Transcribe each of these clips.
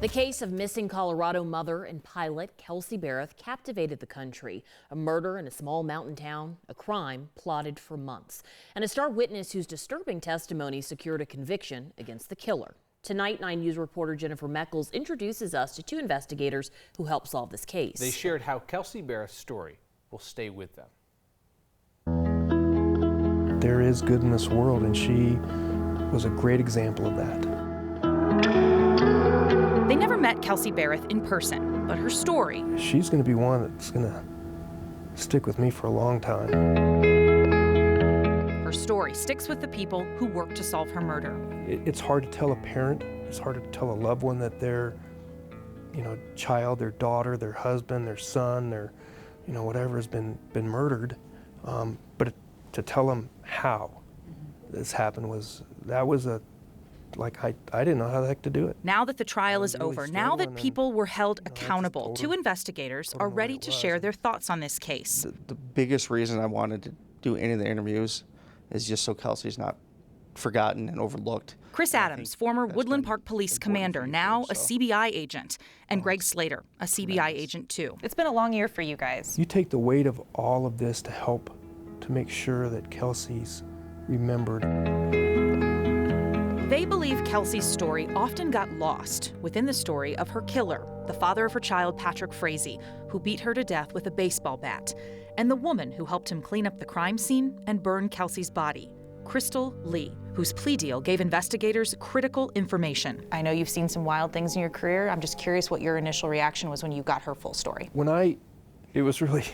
The case of missing Colorado mother and pilot Kelsey Berreth captivated the country. A murder in a small mountain town, a crime plotted for months, and a star witness whose disturbing testimony secured a conviction against the killer. Tonight, 9 News reporter Jennifer Meckles introduces us to two investigators who helped solve this case. They shared how Kelsey Berreth's story will stay with them. There is good in this world, and she was a great example of that. They never met Kelsey Berreth in person, but her story. She's going to be one that's going to stick with me for a long time. Her story sticks with the people who worked to solve her murder. It's hard to tell a parent, it's hard to tell a loved one that their, child, their daughter, their husband, their son, their, whatever has been murdered. But to tell them how this happened I didn't know how the heck to do it. Now that the trial is over, now that people were held accountable, two investigators are ready to share their thoughts on this case. The biggest reason I wanted to do any of the interviews is just so Kelsey's not forgotten and overlooked. Chris Adams, former Woodland Park Police commander, now a CBI agent, and Greg Slater, a CBI agent too. It's been a long year for you guys. You take the weight of all of this to help to make sure that Kelsey's remembered. They believe Kelsey's story often got lost within the story of her killer, the father of her child, Patrick Frazee, who beat her to death with a baseball bat, and the woman who helped him clean up the crime scene and burn Kelsey's body, Crystal Lee, whose plea deal gave investigators critical information. I know you've seen some wild things in your career. I'm just curious what your initial reaction was when you got her full story. It was really,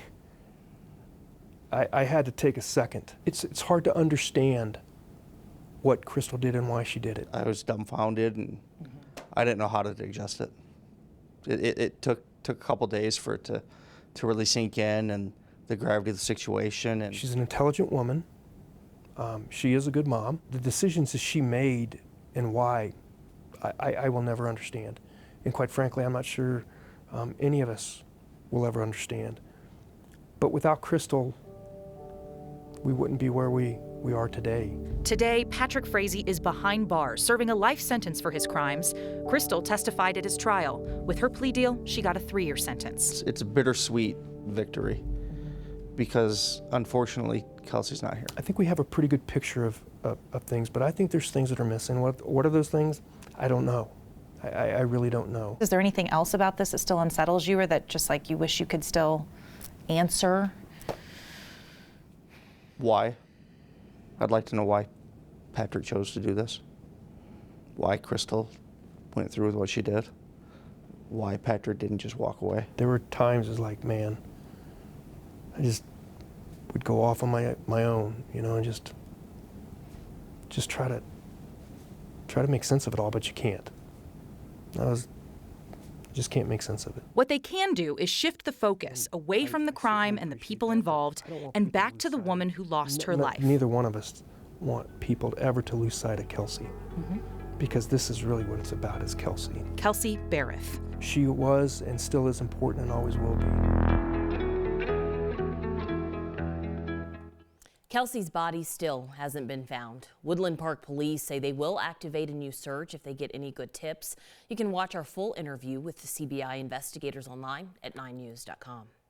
I had to take a second. It's hard to understand what Crystal did and why she did it. I was dumbfounded, and I didn't know how to digest it. It took a couple days for it to really sink in, and the gravity of the situation. And she's an intelligent woman. She is a good mom. The decisions that she made and why, I will never understand. And quite frankly, I'm not sure any of us will ever understand. But without Crystal, we wouldn't be where we are today. Today, Patrick Frazee is behind bars, serving a life sentence for his crimes. Crystal testified at his trial. With her plea deal, she got a 3-year sentence. It's a bittersweet victory because, unfortunately, Kelsey's not here. I think we have a pretty good picture of things, but I think there's things that are missing. What are those things? I don't know. I really don't know. Is there anything else about this that still unsettles you, or that just you wish you could still answer? Why? I'd like to know why Patrick chose to do this. Why Crystal went through with what she did. Why Patrick didn't just walk away. There were times it's like, man, I just would go off on my own, and just try to make sense of it all, but you can't. Just can't make sense of it. What they can do is shift the focus away from the crime and the people involved and back to the woman who lost her life. Neither one of us want people ever to lose sight of Kelsey, because this is really what it's about, is Kelsey. Kelsey Berreth. She was and still is important and always will be. Kelsey's body still hasn't been found. Woodland Park Police say they will activate a new search if they get any good tips. You can watch our full interview with the CBI investigators online at 9news.com.